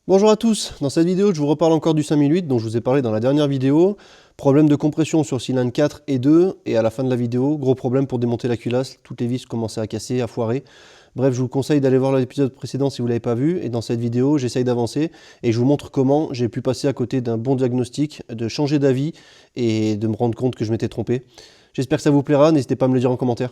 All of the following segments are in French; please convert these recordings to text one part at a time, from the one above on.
Bonjour à tous, dans cette vidéo je vous reparle encore du 5008 dont je vous ai parlé dans la dernière vidéo. Problème de compression sur cylindre 4 et 2 et à la fin de la vidéo, gros problème pour démonter la culasse, toutes les vis commençaient à casser, à foirer. Bref, je vous conseille d'aller voir l'épisode précédent si vous ne l'avez pas vu et dans cette vidéo j'essaye d'avancer et je vous montre comment j'ai pu passer à côté d'un bon diagnostic, de changer d'avis et de me rendre compte que je m'étais trompé. J'espère que ça vous plaira, n'hésitez pas à me le dire en commentaire.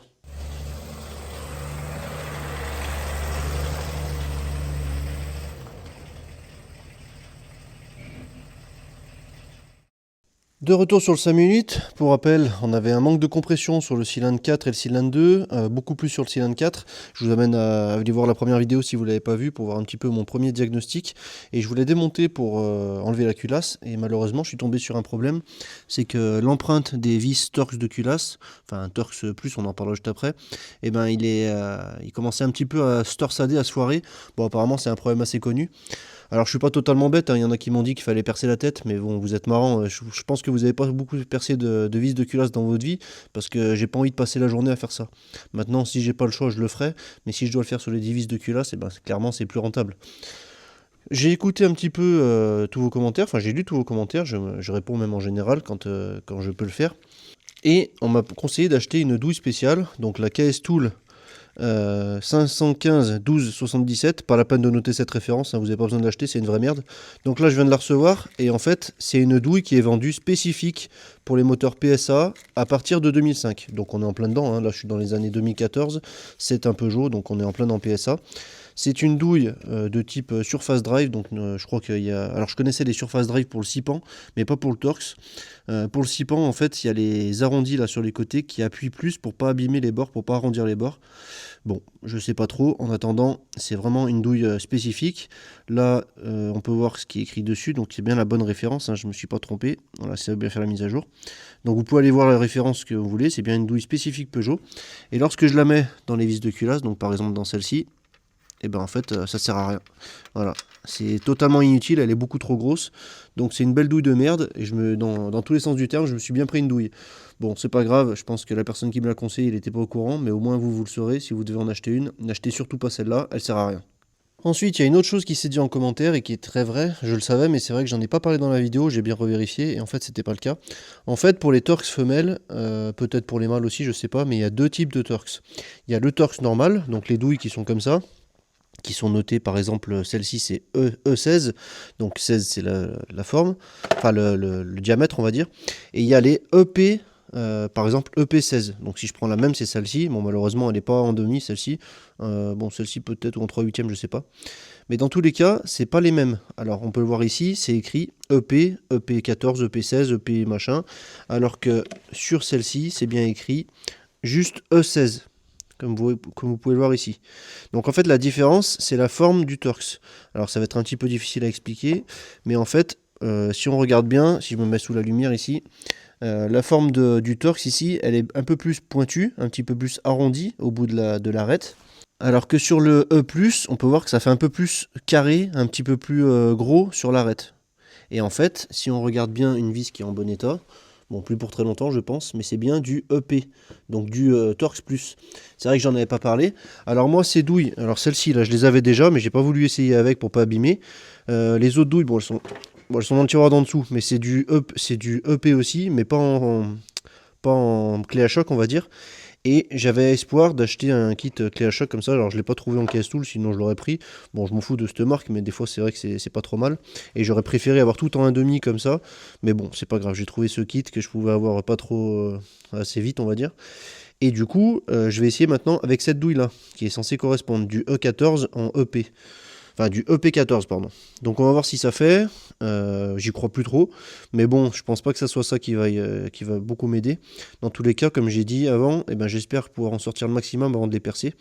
De retour sur le 5008, pour rappel, on avait un manque de compression sur le cylindre 4 et le cylindre 2, beaucoup plus sur le cylindre 4. Je vous amène à aller voir la première vidéo si vous ne l'avez pas vue pour voir un petit peu mon premier diagnostic. Et je voulais démonter pour enlever la culasse et malheureusement je suis tombé sur un problème. C'est que l'empreinte des vis Torx de culasse, enfin Torx plus, on en parlera juste après, et ben il commençait un petit peu à se torsader, à se foirer. Bon apparemment c'est un problème assez connu. Alors je suis pas totalement bête, hein. Il y en a qui m'ont dit qu'il fallait percer la tête, mais bon, vous êtes marrant, je pense que vous n'avez pas beaucoup percé de vis de culasse dans votre vie, parce que j'ai pas envie de passer la journée à faire ça. Maintenant, si j'ai pas le choix, je le ferai, mais si je dois le faire sur les 10 vis de culasse, et ben, clairement c'est plus rentable. J'ai écouté un petit peu tous vos commentaires, enfin j'ai lu tous vos commentaires, je réponds même en général quand je peux le faire. Et on m'a conseillé d'acheter une douille spéciale, donc la KS Tool 515 12 77, pas la peine de noter cette référence, hein, vous n'avez pas besoin de l'acheter, c'est une vraie merde. Donc là je viens de la recevoir et en fait c'est une douille qui est vendue spécifique pour les moteurs PSA à partir de 2005. Donc on est en plein dedans, hein. Là je suis dans les années 2014, c'est un Peugeot, donc on est en plein dans PSA. C'est une douille de type surface drive, donc je crois qu'il y a... Alors je connaissais les surface drive pour le 6 pans, mais pas pour le Torx. Pour le 6 pans, en fait, il y a les arrondis là sur les côtés qui appuient plus pour pas abîmer les bords, pour pas arrondir les bords. Bon, je sais pas trop. En attendant, c'est vraiment une douille spécifique. Là, on peut voir ce qui est écrit dessus, donc c'est bien la bonne référence, hein, je me suis pas trompé. Voilà, ça veut bien faire la mise à jour. Donc vous pouvez aller voir la référence que vous voulez, c'est bien une douille spécifique Peugeot. Et lorsque je la mets dans les vis de culasse, donc par exemple dans celle-ci, et ben en fait ça sert à rien. Voilà, c'est totalement inutile, elle est beaucoup trop grosse. Donc c'est une belle douille de merde et dans tous les sens du terme, je me suis bien pris une douille. Bon, c'est pas grave, je pense que la personne qui me l'a conseillé, il n'était pas au courant, mais au moins vous le saurez si vous devez en acheter une. N'achetez surtout pas celle-là, elle sert à rien. Ensuite, il y a une autre chose qui s'est dit en commentaire et qui est très vraie, je le savais, mais c'est vrai que j'en ai pas parlé dans la vidéo, j'ai bien revérifié, et en fait c'était pas le cas. En fait, pour les Torx femelles, peut-être pour les mâles aussi, je sais pas, mais il y a deux types de Torx. Il y a le Torx normal, donc les douilles qui sont comme ça, qui sont notées, par exemple celle-ci c'est E16, donc 16 c'est la forme, enfin le diamètre on va dire, et il y a les EP, par exemple EP16, donc si je prends la même c'est celle-ci, bon malheureusement elle n'est pas en demi celle-ci, bon celle-ci peut-être ou en 3/8 je sais pas, mais dans tous les cas c'est pas les mêmes. Alors on peut le voir ici, c'est écrit EP, EP14, EP16, EP machin, alors que sur celle-ci c'est bien écrit juste E16. Comme vous pouvez le voir ici. Donc en fait la différence c'est la forme du Torx. Alors ça va être un petit peu difficile à expliquer, mais en fait si on regarde bien, si je me mets sous la lumière ici, la forme du Torx ici elle est un peu plus pointue, un petit peu plus arrondie au bout de l'arête. Alors que sur le E+, on peut voir que ça fait un peu plus carré, un petit peu plus gros sur l'arête. Et en fait, si on regarde bien une vis qui est en bon état, bon, plus pour très longtemps je pense, mais c'est bien du EP, donc du Torx Plus. C'est vrai que j'en avais pas parlé. Alors moi ces douilles, alors celles-ci là je les avais déjà, mais j'ai pas voulu essayer avec pour pas abîmer. Les autres douilles, bon elles sont dans le tiroir d'en dessous, mais c'est du EP aussi, mais pas en clé à choc on va dire. Et j'avais espoir d'acheter un kit clé à choc comme ça. Alors je l'ai pas trouvé en KS Tool, sinon je l'aurais pris. Bon, je m'en fous de cette marque, mais des fois c'est vrai que c'est pas trop mal. Et j'aurais préféré avoir tout en 1,5 comme ça. Mais bon, c'est pas grave, j'ai trouvé ce kit que je pouvais avoir pas trop assez vite, on va dire. Et du coup, je vais essayer maintenant avec cette douille là, qui est censée correspondre du E14 en EP. Enfin, du EP14, pardon. Donc on va voir si ça fait. J'y crois plus trop. Mais bon, je pense pas que ça soit ça qui va beaucoup m'aider. Dans tous les cas, comme j'ai dit avant, eh ben, j'espère pouvoir en sortir le maximum avant de les percer.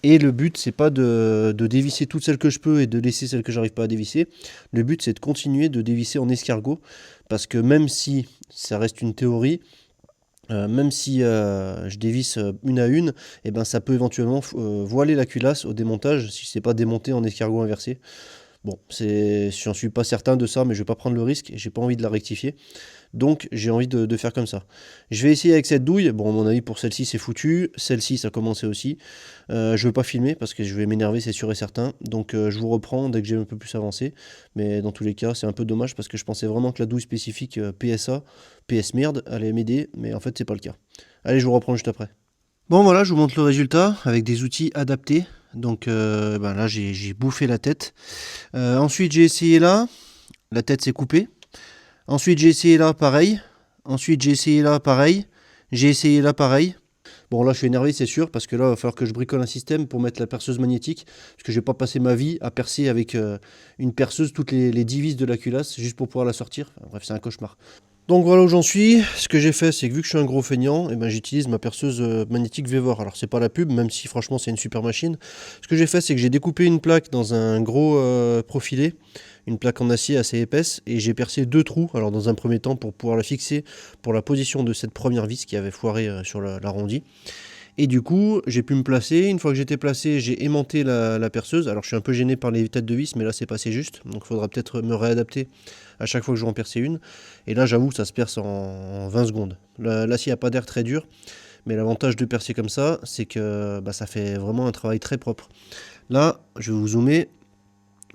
Et le but, c'est pas de dévisser toutes celles que je peux et de laisser celles que j'arrive pas à dévisser. Le but, c'est de continuer de dévisser en escargot. Parce que même si ça reste une théorie, même si je dévisse une à une, ben, ça peut éventuellement voiler la culasse au démontage si c'est pas démonté en escargot inversé. Bon, j'en suis pas certain de ça, mais je vais pas prendre le risque, j'ai pas envie de la rectifier. Donc j'ai envie de faire comme ça. Je vais essayer avec cette douille. Bon, à mon avis, pour celle-ci, c'est foutu. Celle-ci, ça a commencé aussi. Je veux pas filmer parce que je vais m'énerver, c'est sûr et certain. Donc je vous reprends dès que j'ai un peu plus avancé. Mais dans tous les cas, c'est un peu dommage parce que je pensais vraiment que la douille spécifique PSA, PS merde, allait m'aider. Mais en fait, c'est pas le cas. Allez, je vous reprends juste après. Bon, voilà, je vous montre le résultat avec des outils adaptés. Donc là, j'ai bouffé la tête. Ensuite, j'ai essayé là. La tête s'est coupée. Ensuite, j'ai essayé là, pareil. Ensuite, j'ai essayé là, pareil. J'ai essayé là, pareil. Bon, là, je suis énervé, c'est sûr, parce que là, il va falloir que je bricole un système pour mettre la perceuse magnétique. Parce que je vais pas passer ma vie à percer avec une perceuse toutes les 10 vis de la culasse, juste pour pouvoir la sortir. Enfin, bref, c'est un cauchemar. Donc voilà où j'en suis. Ce que j'ai fait, c'est que vu que je suis un gros feignant, eh ben, j'utilise ma perceuse magnétique Vevor. Alors c'est pas la pub, même si franchement c'est une super machine. Ce que j'ai fait, c'est que j'ai découpé une plaque dans un gros profilé, une plaque en acier assez épaisse, et j'ai percé 2 trous. Alors dans un premier temps pour pouvoir la fixer pour la position de cette première vis qui avait foiré sur l'arrondi. Et du coup, j'ai pu me placer. Une fois que j'étais placé, j'ai aimanté la perceuse. Alors je suis un peu gêné par les têtes de vis, mais là c'est passé juste. Donc il faudra peut-être me réadapter à chaque fois que je vais en percer une. Et là j'avoue que ça se perce en 20 secondes. L'acier n'a pas d'air très dur, mais l'avantage de percer comme ça, c'est que ça fait vraiment un travail très propre. Là, je vais vous zoomer.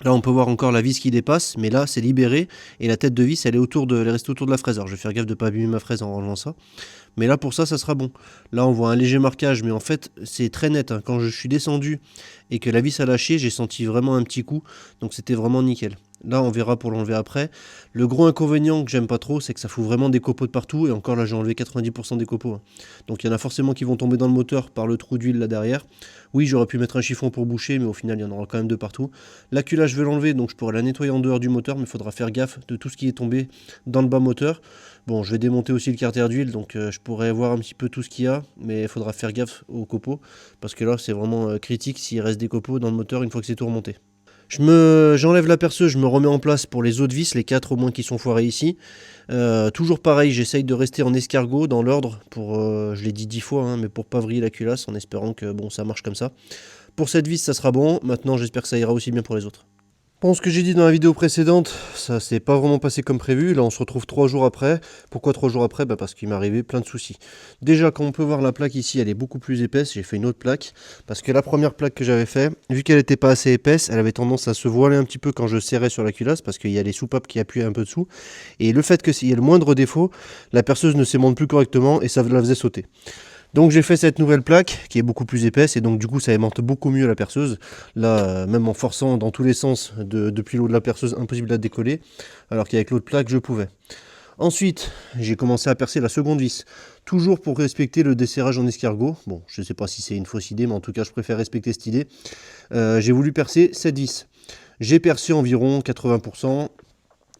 Là, on peut voir encore la vis qui dépasse, mais là, c'est libéré. Et la tête de vis, elle est restée autour de la fraise. Alors, je vais faire gaffe de ne pas abîmer ma fraise en rangeant ça. Mais là, pour ça, ça sera bon. Là, on voit un léger marquage, mais en fait, c'est très net. Quand je suis descendu et que la vis a lâché, j'ai senti vraiment un petit coup. Donc, c'était vraiment nickel. Là, on verra pour l'enlever après. Le gros inconvénient que j'aime pas trop, c'est que ça fout vraiment des copeaux de partout. Et encore là, j'ai enlevé 90% des copeaux. Donc, il y en a forcément qui vont tomber dans le moteur par le trou d'huile là derrière. Oui, j'aurais pu mettre un chiffon pour boucher, mais au final, il y en aura quand même de partout. La culasse, je vais l'enlever, donc je pourrai la nettoyer en dehors du moteur, mais il faudra faire gaffe de tout ce qui est tombé dans le bas moteur. Bon, je vais démonter aussi le carter d'huile, donc je pourrais voir un petit peu tout ce qu'il y a, mais il faudra faire gaffe aux copeaux, parce que là, c'est vraiment critique s'il reste des copeaux dans le moteur une fois que c'est tout remonté. J'enlève la perceuse, je me remets en place pour les autres vis, les 4 au moins qui sont foirées ici. Toujours pareil, j'essaye de rester en escargot dans l'ordre, je l'ai dit 10 fois, mais pour pas vriller la culasse, en espérant que ça marche comme ça. Pour cette vis, ça sera bon. Maintenant, j'espère que ça ira aussi bien pour les autres. Bon, ce que j'ai dit dans la vidéo précédente, ça s'est pas vraiment passé comme prévu. Là, on se retrouve 3 jours après. Pourquoi 3 jours après ? Parce qu'il m'est arrivé plein de soucis. Déjà, comme on peut voir, la plaque ici, elle est beaucoup plus épaisse. J'ai fait une autre plaque. Parce que la première plaque que j'avais fait, vu qu'elle n'était pas assez épaisse, elle avait tendance à se voiler un petit peu quand je serrais sur la culasse. Parce qu'il y a les soupapes qui appuyaient un peu dessous. Et le fait qu'il y ait le moindre défaut, la perceuse ne s'aimante plus correctement et ça la faisait sauter. Donc j'ai fait cette nouvelle plaque qui est beaucoup plus épaisse et donc du coup ça aimante beaucoup mieux la perceuse. Là, même en forçant dans tous les sens depuis l'eau de la perceuse, impossible de la décoller, alors qu'avec l'autre plaque je pouvais. Ensuite, j'ai commencé à percer la seconde vis, toujours pour respecter le desserrage en escargot. Bon, je ne sais pas si c'est une fausse idée, mais en tout cas je préfère respecter cette idée. J'ai voulu percer cette vis. J'ai percé environ 80%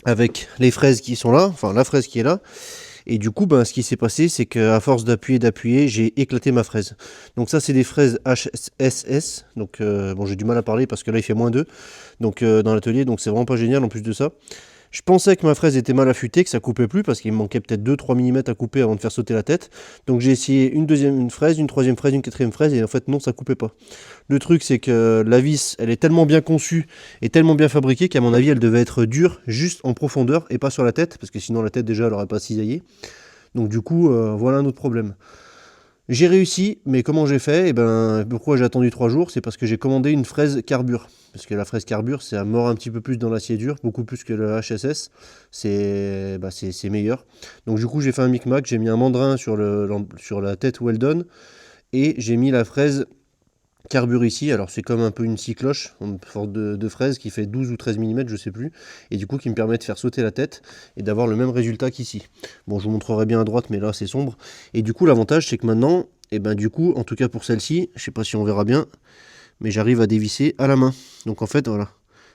avec les fraises qui sont là, enfin la fraise qui est là. Et du coup, ce qui s'est passé, c'est qu'à force d'appuyer, j'ai éclaté ma fraise. Donc ça, c'est des fraises HSS. Donc j'ai du mal à parler parce que là, il fait -2 donc, dans l'atelier. Donc c'est vraiment pas génial en plus de ça. Je pensais que ma fraise était mal affûtée, que ça coupait plus parce qu'il me manquait peut-être 2-3 mm à couper avant de faire sauter la tête. Donc j'ai essayé une deuxième fraise, une troisième fraise, une quatrième fraise et en fait non, ça coupait pas. Le truc c'est que la vis, elle est tellement bien conçue et tellement bien fabriquée qu'à mon avis elle devait être dure juste en profondeur et pas sur la tête parce que sinon la tête déjà elle aurait pas cisaillé. Donc du coup voilà un autre problème. J'ai réussi, mais comment j'ai fait ? Pourquoi j'ai attendu 3 jours ? C'est parce que j'ai commandé une fraise carbure. Parce que la fraise carbure, ça mord un petit peu plus dans l'acier dur, beaucoup plus que le HSS. C'est meilleur. Donc du coup, j'ai fait un micmac, j'ai mis un mandrin sur la tête Weldon, et j'ai mis la fraise carbure ici. Alors c'est comme un peu une cycloche, en forme de fraise qui fait 12 ou 13 mm, je sais plus, et du coup qui me permet de faire sauter la tête et d'avoir le même résultat qu'ici. Bon, je vous montrerai bien à droite, mais là c'est sombre. Et du coup l'avantage c'est que maintenant, du coup, en tout cas pour celle-ci, je sais pas si on verra bien, mais j'arrive à dévisser à la main. Donc en fait voilà,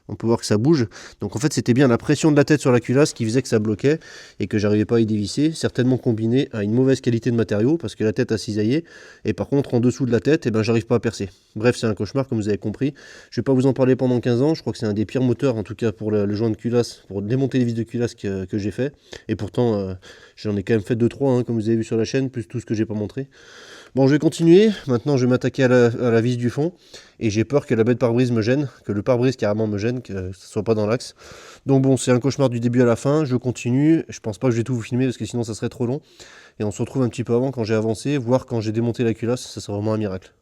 on peut voir que ça bouge. Donc en fait c'était bien la pression de la tête sur la culasse qui faisait que ça bloquait et que j'arrivais pas à y dévisser, certainement combiné à une mauvaise qualité de matériau parce que la tête a cisaillé et par contre en dessous de la tête j'arrive pas à percer. Bref, c'est un cauchemar comme vous avez compris. Je vais pas vous en parler pendant 15 ans, je crois que c'est un des pires moteurs en tout cas pour le joint de culasse, pour démonter les vis de culasse que j'ai fait. Et pourtant j'en ai quand même fait 2-3 comme vous avez vu sur la chaîne, plus tout ce que j'ai pas montré. Bon, je vais continuer. Maintenant, je vais m'attaquer à la vis du fond. Et j'ai peur que la baie de pare-brise me gêne, que le pare-brise carrément me gêne, que ce soit pas dans l'axe. Donc bon, c'est un cauchemar du début à la fin. Je continue. Je pense pas que je vais tout vous filmer parce que sinon ça serait trop long. Et on se retrouve un petit peu avant quand j'ai avancé, voire quand j'ai démonté la culasse. Ça serait vraiment un miracle.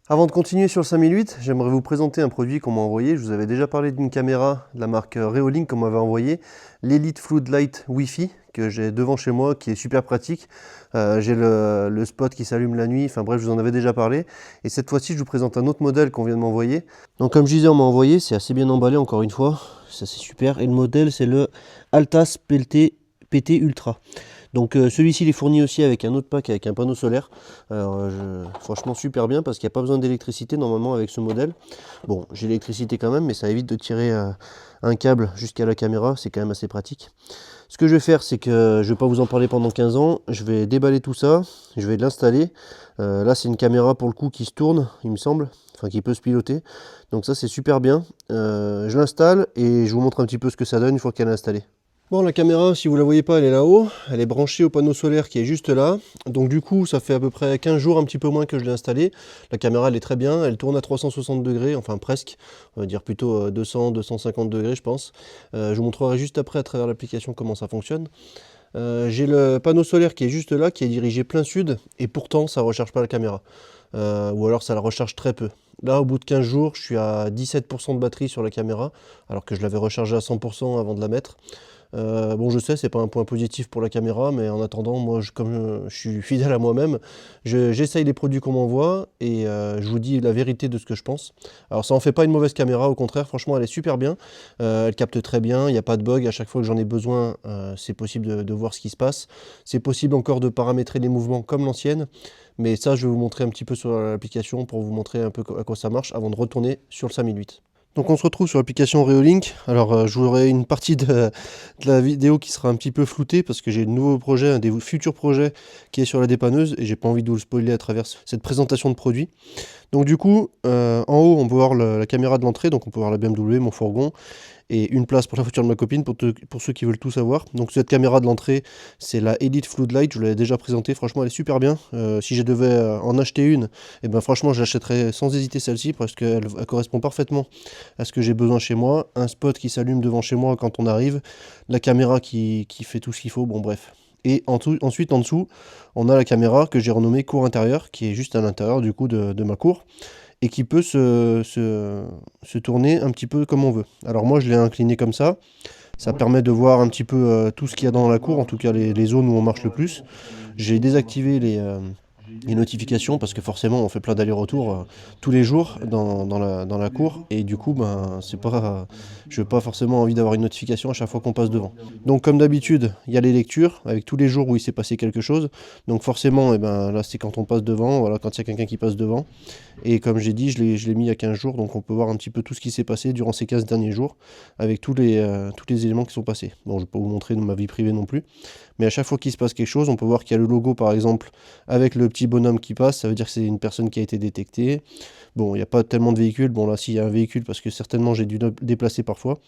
Avant de continuer sur le 5008, j'aimerais vous présenter un produit qu'on m'a envoyé. Je vous avais déjà parlé d'une caméra de la marque Reolink qu'on m'avait envoyé, l'Elite Floodlight Wi-Fi que j'ai devant chez moi, qui est super pratique. J'ai le spot qui s'allume la nuit, enfin bref, je vous en avais déjà parlé. Et cette fois-ci, je vous présente un autre modèle qu'on vient de m'envoyer. Donc comme je disais, on m'a envoyé, c'est assez bien emballé encore une fois, ça c'est super. Et le modèle, c'est le Altas PT Ultra. Donc celui-ci il est fourni aussi avec un autre pack avec un panneau solaire. Alors, franchement super bien parce qu'il n'y a pas besoin d'électricité normalement avec ce modèle. Bon, j'ai l'électricité quand même, mais ça évite de tirer un câble jusqu'à la caméra, c'est quand même assez pratique. Ce que je vais faire, c'est que je ne vais pas vous en parler pendant 15 ans, je vais déballer tout ça, je vais l'installer. Là c'est une caméra pour le coup qui se tourne, il me semble, enfin qui peut se piloter. Donc ça c'est super bien. Je l'installe et je vous montre un petit peu ce que ça donne une fois qu'elle est installée. Bon, la caméra, si vous la voyez pas, elle est là-haut. Elle est branchée au panneau solaire qui est juste là. Donc du coup, ça fait à peu près 15 jours, un petit peu moins que je l'ai installée. La caméra, elle est très bien. Elle tourne à 360 degrés, enfin presque. On va dire plutôt 200, 250 degrés, je pense. Je vous montrerai juste après à travers l'application comment ça fonctionne. J'ai le panneau solaire qui est juste là, qui est dirigé plein sud. Et pourtant, ça ne recharge pas la caméra. Ou alors, ça la recharge très peu. Là, au bout de 15 jours, je suis à 17% de batterie sur la caméra, alors que je l'avais rechargée à 100% avant de la mettre. Bon, je sais, c'est pas un point positif pour la caméra, mais en attendant, moi, comme je suis fidèle à moi-même, j'essaye les produits qu'on m'envoie et je vous dis la vérité de ce que je pense. Alors, ça en fait pas une mauvaise caméra, au contraire, franchement, elle est super bien. Elle capte très bien, il n'y a pas de bug. À chaque fois que j'en ai besoin, c'est possible de voir ce qui se passe. C'est possible encore de paramétrer les mouvements comme l'ancienne, mais ça, je vais vous montrer un petit peu sur l'application pour vous montrer un peu à quoi ça marche avant de retourner sur le 5008. Donc on se retrouve sur l'application Reolink. Alors je vous aurai une partie de la vidéo qui sera un petit peu floutée parce que j'ai de nouveaux projets, un des futurs projets qui est sur la dépanneuse et j'ai pas envie de vous le spoiler à travers cette présentation de produit. Donc du coup, en haut on peut voir la caméra de l'entrée, donc on peut voir la BMW, mon fourgon, et une place pour la voiture de ma copine pour ceux qui veulent tout savoir. Donc cette caméra de l'entrée, c'est la Elite Floodlight, je vous l'avais déjà présentée, franchement elle est super bien. Si je devais en acheter une, et ben franchement j'achèterais sans hésiter celle-ci parce qu'elle correspond parfaitement à ce que j'ai besoin chez moi. Un spot qui s'allume devant chez moi quand on arrive, la caméra qui fait tout ce qu'il faut, bon bref. Et ensuite en dessous, on a la caméra que j'ai renommée cour intérieure, qui est juste à l'intérieur du coup de ma cour et qui peut se tourner un petit peu comme on veut. Alors moi je l'ai incliné comme ça permet de voir un petit peu tout ce qu'il y a dans la cour, en tout cas les zones où on marche le plus. J'ai désactivé les notifications parce que forcément on fait plein d'allers-retours tous les jours dans la cour et du coup ben c'est pas je n'ai pas forcément envie d'avoir une notification à chaque fois qu'on passe devant. Donc comme d'habitude il y a les lectures avec tous les jours où il s'est passé quelque chose, donc forcément et ben là c'est quand on passe devant, voilà, quand il y a quelqu'un qui passe devant, et comme j'ai dit je l'ai mis il y a 15 jours, donc on peut voir un petit peu tout ce qui s'est passé durant ces 15 derniers jours avec tous les éléments qui sont passés. Bon, je ne vais pas vous montrer ma vie privée non plus, mais à chaque fois qu'il se passe quelque chose, on peut voir qu'il y a le logo par exemple avec le petit bonhomme qui passe, ça veut dire que c'est une personne qui a été détectée. Bon, il n'y a pas tellement de véhicules, bon là s'il y a un véhicule parce que certainement j'ai dû déplacer parfois,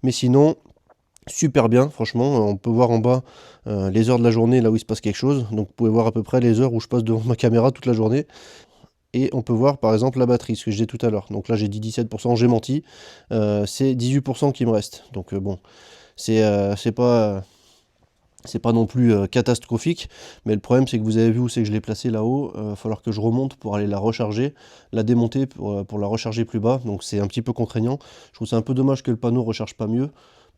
mais sinon super bien franchement, on peut voir en bas les heures de la journée là où il se passe quelque chose, donc vous pouvez voir à peu près les heures où je passe devant ma caméra toute la journée. Et on peut voir par exemple la batterie, ce que j'ai dit tout à l'heure. Donc là j'ai dit 17%, j'ai menti. C'est 18% qui me reste. Donc bon, c'est pas non plus catastrophique, mais le problème c'est que vous avez vu où c'est que je l'ai placé là-haut, il va falloir que je remonte pour aller la recharger, la démonter pour la recharger plus bas, donc c'est un petit peu contraignant. Je trouve c'est un peu dommage que le panneau ne recharge pas mieux.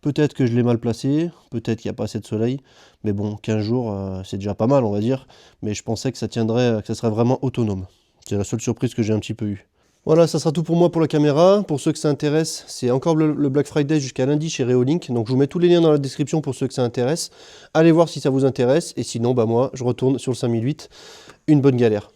Peut-être que je l'ai mal placé, peut-être qu'il n'y a pas assez de soleil, mais bon, 15 jours c'est déjà pas mal on va dire, mais je pensais que ça tiendrait, que ça serait vraiment autonome. C'est la seule surprise que j'ai un petit peu eue. Voilà, ça sera tout pour moi pour la caméra. Pour ceux que ça intéresse, c'est encore le Black Friday jusqu'à lundi chez Reolink. Donc je vous mets tous les liens dans la description pour ceux que ça intéresse. Allez voir si ça vous intéresse. Et sinon, bah moi, je retourne sur le 5008. Une bonne galère.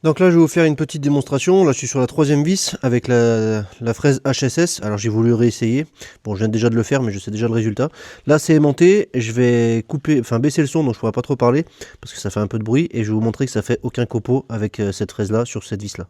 Donc là, je vais vous faire une petite démonstration. Là, je suis sur la troisième vis avec la fraise HSS. Alors j'ai voulu réessayer. Bon, je viens déjà de le faire, mais je sais déjà le résultat. Là, c'est aimanté. Je vais baisser le son, donc je ne pourrai pas trop parler parce que ça fait un peu de bruit. Et je vais vous montrer que ça fait aucun copeau avec cette fraise-là sur cette vis-là.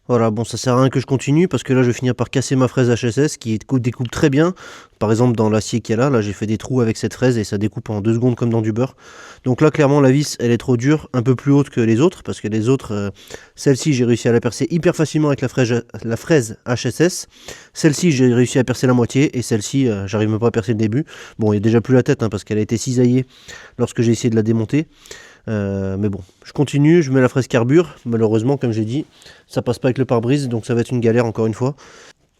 Voilà, bon, ça sert à rien que je continue parce que là, je vais finir par casser ma fraise HSS qui découpe très bien. Par exemple, dans l'acier qu'il y a là, j'ai fait des trous avec cette fraise et ça découpe en 2 secondes comme dans du beurre. Donc là, clairement, la vis, elle est trop dure, un peu plus haute que les autres parce que les autres, celle-ci, j'ai réussi à la percer hyper facilement avec la fraise HSS. Celle-ci, j'ai réussi à percer la moitié et celle-ci, j'arrive même pas à percer le début. Bon, il n'y a déjà plus la tête parce qu'elle a été cisaillée lorsque j'ai essayé de la démonter. Mais bon, je continue, je mets la fraise carbure. Malheureusement, comme j'ai dit, ça passe pas avec le pare-brise, donc ça va être une galère encore une fois.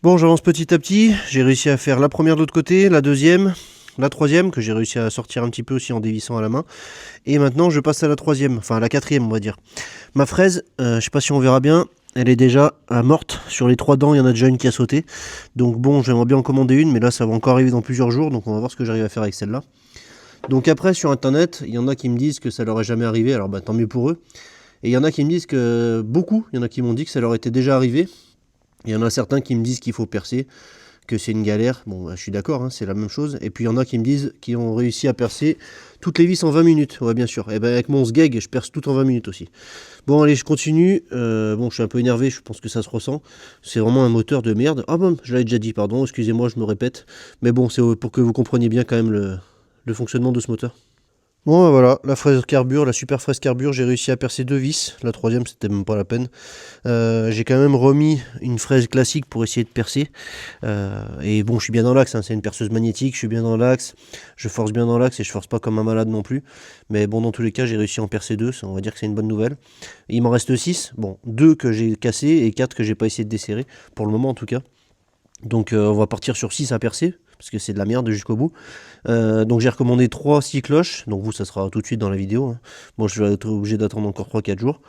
Bon, j'avance petit à petit. J'ai réussi à faire la première de l'autre côté, la deuxième, la troisième, que j'ai réussi à sortir un petit peu aussi en dévissant à la main. Et maintenant, je passe à la troisième, enfin à la quatrième, on va dire. Ma fraise, je sais pas si on verra bien, elle est déjà morte. Sur les 3 dents, il y en a déjà une qui a sauté. Donc bon, j'aimerais bien en commander une, mais là, ça va encore arriver dans plusieurs jours, donc on va voir ce que j'arrive à faire avec celle-là. Donc après sur internet, il y en a qui me disent que ça leur est jamais arrivé, alors bah tant mieux pour eux. Et il y en a qui me disent que il y en a qui m'ont dit que ça leur était déjà arrivé. Il y en a certains qui me disent qu'il faut percer, que c'est une galère. Bon, bah, je suis d'accord, c'est la même chose. Et puis il y en a qui me disent qu'ils ont réussi à percer toutes les vis en 20 minutes. Ouais, bien sûr. Et ben avec mon sgeg, je perce tout en 20 minutes aussi. Bon, allez, je continue. Bon, je suis un peu énervé, je pense que ça se ressent. C'est vraiment un moteur de merde. Ah bon, je l'avais déjà dit, pardon, excusez-moi, je me répète. Mais bon, c'est pour que vous compreniez bien quand même le fonctionnement de ce moteur. Bon, voilà, la fraise carbure, la super fraise carbure, j'ai réussi à percer 2 vis. La troisième, c'était même pas la peine. J'ai quand même remis une fraise classique pour essayer de percer. Et bon, je suis bien dans l'axe, c'est une perceuse magnétique, je suis bien dans l'axe. Je force bien dans l'axe et je force pas comme un malade non plus. Mais bon, dans tous les cas, j'ai réussi à en percer 2, on va dire que c'est une bonne nouvelle. Il m'en reste 6, bon, 2 que j'ai cassés et 4 que j'ai pas essayé de desserrer, pour le moment en tout cas. Donc on va partir sur 6 à percer, parce que c'est de la merde jusqu'au bout. Donc j'ai recommandé 3 6 cloches, donc vous ça sera tout de suite dans la vidéo. Bon, je vais être obligé d'attendre encore 3-4 jours.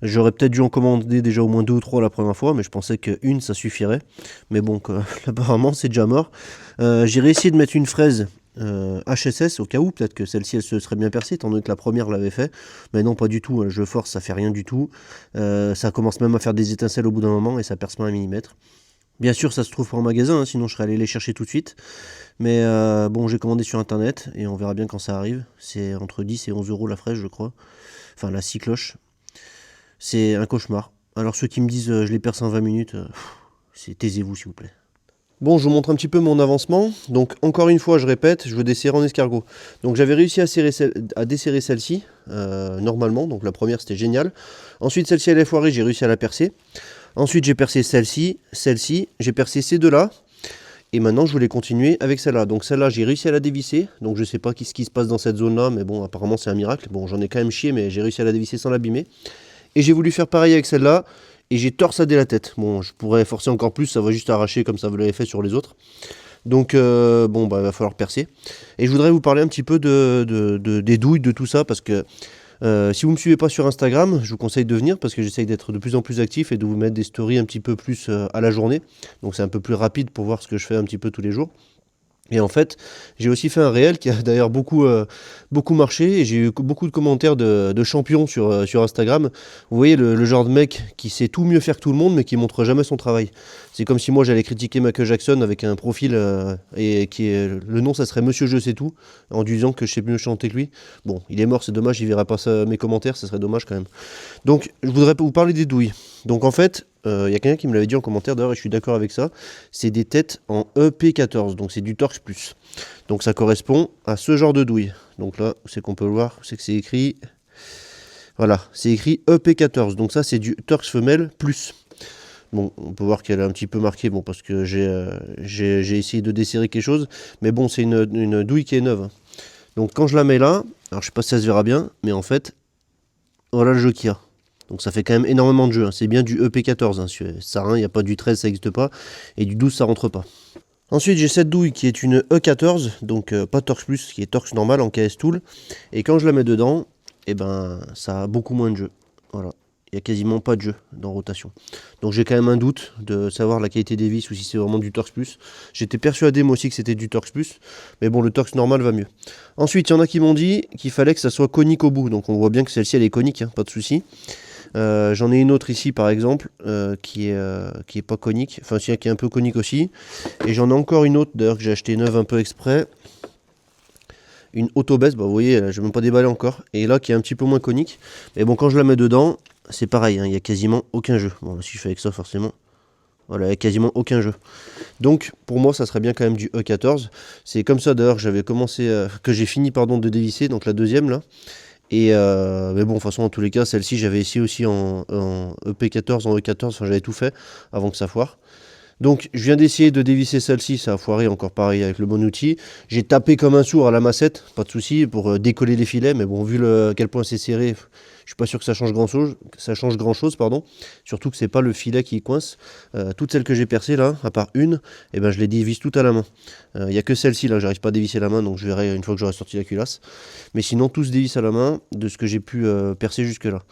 J'aurais peut-être dû en commander déjà au moins 2 ou 3 la première fois, mais je pensais qu'une ça suffirait. Mais bon, apparemment c'est déjà mort. J'ai réussi de mettre une fraise HSS au cas où, peut-être que celle-ci elle se serait bien percée, étant donné que la première l'avait fait. Mais non, pas du tout, je force, ça fait rien du tout. Ça commence même à faire des étincelles au bout d'un moment et ça perce pas 1 millimètre. Bien sûr, ça se trouve pas en magasin, sinon je serais allé les chercher tout de suite. Mais bon, j'ai commandé sur internet et on verra bien quand ça arrive. C'est entre 10 et 11 euros la fraise, je crois. Enfin, la 6 cloches. C'est un cauchemar. Alors, ceux qui me disent je les perce en 20 minutes, taisez-vous s'il vous plaît. Bon, je vous montre un petit peu mon avancement. Donc, encore une fois, je répète, je veux desserrer en escargot. Donc, j'avais réussi à desserrer celle-ci, normalement. Donc, la première, c'était génial. Ensuite, celle-ci, elle est foirée, j'ai réussi à la percer. Ensuite, j'ai percé celle-ci, j'ai percé ces deux-là. Et maintenant, je voulais continuer avec celle-là. Donc celle-là, j'ai réussi à la dévisser. Donc je sais pas ce qui se passe dans cette zone-là, mais bon, apparemment, c'est un miracle. Bon, j'en ai quand même chié, mais j'ai réussi à la dévisser sans l'abîmer. Et j'ai voulu faire pareil avec celle-là. Et j'ai torsadé la tête. Bon, je pourrais forcer encore plus, ça va juste arracher comme ça vous l'avez fait sur les autres. Donc, bon, bah, il va falloir percer. Et je voudrais vous parler un petit peu des douilles, de tout ça, parce que si vous ne me suivez pas sur Instagram, je vous conseille de venir parce que j'essaye d'être de plus en plus actif et de vous mettre des stories un petit peu plus à la journée. Donc c'est un peu plus rapide pour voir ce que je fais un petit peu tous les jours. Et en fait, j'ai aussi fait un réel qui a d'ailleurs beaucoup marché et j'ai eu beaucoup de commentaires de champions sur Instagram. Vous voyez le genre de mec qui sait tout mieux faire que tout le monde mais qui montre jamais son travail. C'est comme si moi j'allais critiquer Michael Jackson avec un profil et le nom ça serait Monsieur Je sais tout en disant que je sais mieux chanter que lui. Bon, il est mort, c'est dommage, il verra pas mes commentaires, ça serait dommage quand même. Donc je voudrais vous parler des douilles. Donc en fait, y a quelqu'un qui me l'avait dit en commentaire d'ailleurs et je suis d'accord avec ça, c'est des têtes en EP14, donc c'est du Torx Plus. Donc ça correspond à ce genre de douille. Donc là, c'est qu'on peut le voir, c'est que c'est écrit, voilà, c'est écrit EP14, donc ça c'est du Torx femelle plus. Bon, on peut voir qu'elle est un petit peu marquée, bon, parce que j'ai essayé de desserrer quelque chose, mais bon, c'est une douille qui est neuve. Donc quand je la mets là, alors je sais pas si ça se verra bien, mais en fait, voilà le jeu qu'il y a. Donc ça fait quand même énormément de jeu, c'est bien du EP14, ça, il n'y a pas du 13, ça n'existe pas, et du 12, ça rentre pas. Ensuite, j'ai cette douille qui est une E14, donc pas Torx Plus, qui est Torx normal en KS Tool, et quand je la mets dedans, eh ben, ça a beaucoup moins de jeu. Voilà, il n'y a quasiment pas de jeu dans rotation. Donc j'ai quand même un doute de savoir la qualité des vis ou si c'est vraiment du Torx Plus. J'étais persuadé moi aussi que c'était du Torx Plus, mais bon, le Torx normal va mieux. Ensuite, il y en a qui m'ont dit qu'il fallait que ça soit conique au bout, donc on voit bien que celle-ci elle est conique, pas de souci. J'en ai une autre ici par exemple qui est pas conique, enfin qui est un peu conique aussi. Et j'en ai encore une autre d'ailleurs que j'ai acheté neuve un peu exprès. Une Autobest, bah vous voyez, je ne vais même pas déballer encore. Et là qui est un petit peu moins conique. Mais bon, quand je la mets dedans, c'est pareil, hein, il n'y a quasiment aucun jeu. Bon, si je fais avec ça, forcément, voilà, il n'y a quasiment aucun jeu. Donc, pour moi, ça serait bien quand même du E14. C'est comme ça, d'ailleurs, que j'avais commencé, que j'ai fini, pardon, de dévisser, donc la deuxième, là. Et mais bon, de toute façon, en tous les cas, celle-ci, j'avais essayé aussi en EP14, en E14, enfin, j'avais tout fait avant que ça foire. Donc je viens d'essayer de dévisser celle-ci, ça a foiré, encore pareil avec le bon outil. J'ai tapé comme un sourd à la massette, pas de souci, pour décoller les filets, mais bon, vu à quel point c'est serré, je suis pas sûr que ça change grand-chose, pardon. Surtout que c'est pas le filet qui coince. Toutes celles que j'ai percées là, à part une, eh ben, je les dévisse toutes à la main. Il n'y a que celle-ci là, j'arrive pas à dévisser la main, donc je verrai une fois que j'aurai sorti la culasse. Mais sinon, tout se dévisse à la main, de ce que j'ai pu percer jusque là.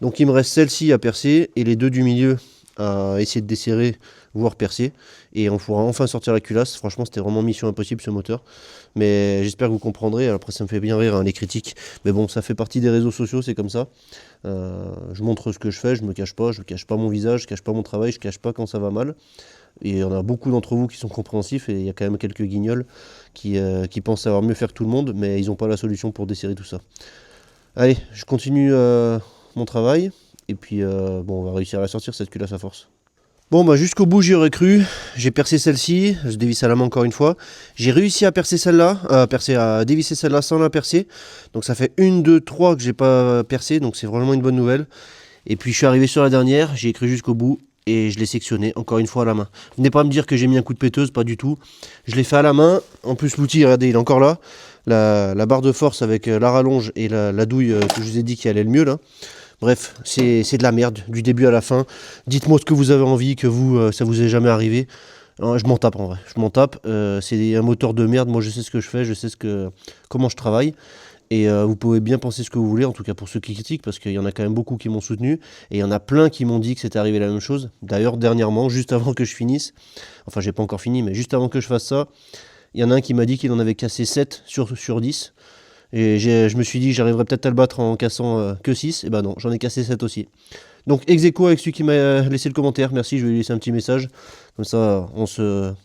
Donc il me reste celle-ci à percer, et les deux du milieu à essayer de desserrer, voire percer, et on pourra enfin sortir la culasse. Franchement, c'était vraiment mission impossible ce moteur, mais j'espère que vous comprendrez. Après, ça me fait bien rire, hein, les critiques, mais bon, ça fait partie des réseaux sociaux, c'est comme ça. Je montre ce que je fais, je me cache pas mon visage, je cache pas mon travail, je cache pas quand ça va mal. Et il y en a beaucoup d'entre vous qui sont compréhensifs, et il y a quand même quelques guignols qui pensent savoir mieux faire que tout le monde, mais ils n'ont pas la solution pour desserrer tout ça. Allez, je continue mon travail. Et puis, bon, on va réussir à sortir cette culasse à force. Bon, bah jusqu'au bout, j'y aurais cru. J'ai percé celle-ci, je dévisse à la main encore une fois. J'ai réussi à percer celle-là, à dévisser celle-là sans la percer. Donc ça fait 1, 2, 3 que j'ai pas percé, donc c'est vraiment une bonne nouvelle. Et puis je suis arrivé sur la dernière, j'ai cru jusqu'au bout et je l'ai sectionné encore une fois à la main. Venez pas me dire que j'ai mis un coup de péteuse, pas du tout. Je l'ai fait à la main. En plus, l'outil, regardez, il est encore là. La barre de force avec la rallonge et la douille que je vous ai dit qui allait le mieux là. Bref, c'est de la merde, du début à la fin. Dites-moi ce que vous avez envie, que vous, ça vous est jamais arrivé. Je m'en tape en vrai, je m'en tape. C'est un moteur de merde, moi je sais ce que je fais, je sais comment je travaille. Et vous pouvez bien penser ce que vous voulez, en tout cas pour ceux qui critiquent, parce qu'il y en a quand même beaucoup qui m'ont soutenu. Et il y en a plein qui m'ont dit que c'était arrivé la même chose. D'ailleurs, dernièrement, juste avant que je finisse, enfin j'ai pas encore fini, mais juste avant que je fasse ça, il y en a un qui m'a dit qu'il en avait cassé 7 sur 10. Et je me suis dit que j'arriverais peut-être à le battre en cassant que 6. Et ben non, j'en ai cassé 7 aussi. Donc ex aequo avec celui qui m'a laissé le commentaire. Merci, je vais lui laisser un petit message. Comme ça, on se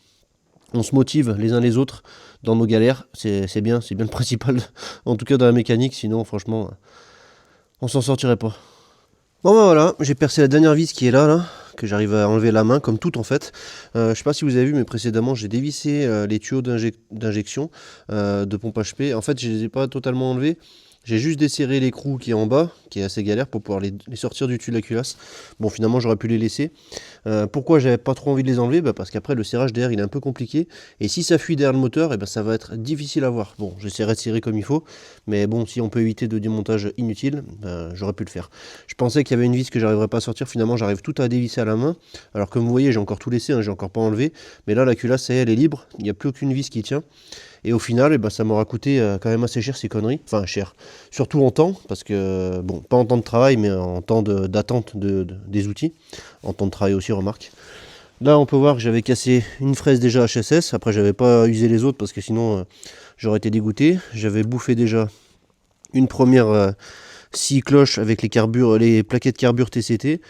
motive les uns les autres dans nos galères. C'est bien le principal. En tout cas dans la mécanique, sinon franchement, on s'en sortirait pas. Bon ben voilà, j'ai percé la dernière vis qui est là, que j'arrive à enlever la main, comme tout en fait. Je sais pas si vous avez vu, mais précédemment j'ai dévissé les tuyaux d'injection de pompe HP. En fait, je les ai pas totalement enlevés. J'ai juste desserré l'écrou qui est en bas, qui est assez galère pour pouvoir les sortir du dessus de la culasse. Bon, finalement, j'aurais pu les laisser. Pourquoi j'avais pas trop envie de les enlever? Parce qu'après, le serrage derrière, il est un peu compliqué. Et si ça fuit derrière le moteur, ça va être difficile à voir. Bon, j'essaierai de serrer comme il faut. Mais bon, si on peut éviter de démontage inutile, j'aurais pu le faire. Je pensais qu'il y avait une vis que j'arriverais pas à sortir. Finalement, j'arrive tout à dévisser à la main. Alors, comme vous voyez, j'ai encore tout laissé, hein, j'ai encore pas enlevé. Mais là, la culasse, ça y est, elle est libre. Il n'y a plus aucune vis qui tient. Et au final, ça m'aura coûté quand même assez cher ces conneries. Enfin, cher. Surtout en temps, parce que, bon, pas en temps de travail, mais en temps d'attente des outils. En temps de travail aussi, remarque. Là, on peut voir que j'avais cassé une fraise déjà HSS. Après, j'avais pas usé les autres parce que sinon, j'aurais été dégoûté. J'avais bouffé déjà une première scie cloche avec les plaquettes carbure TCT.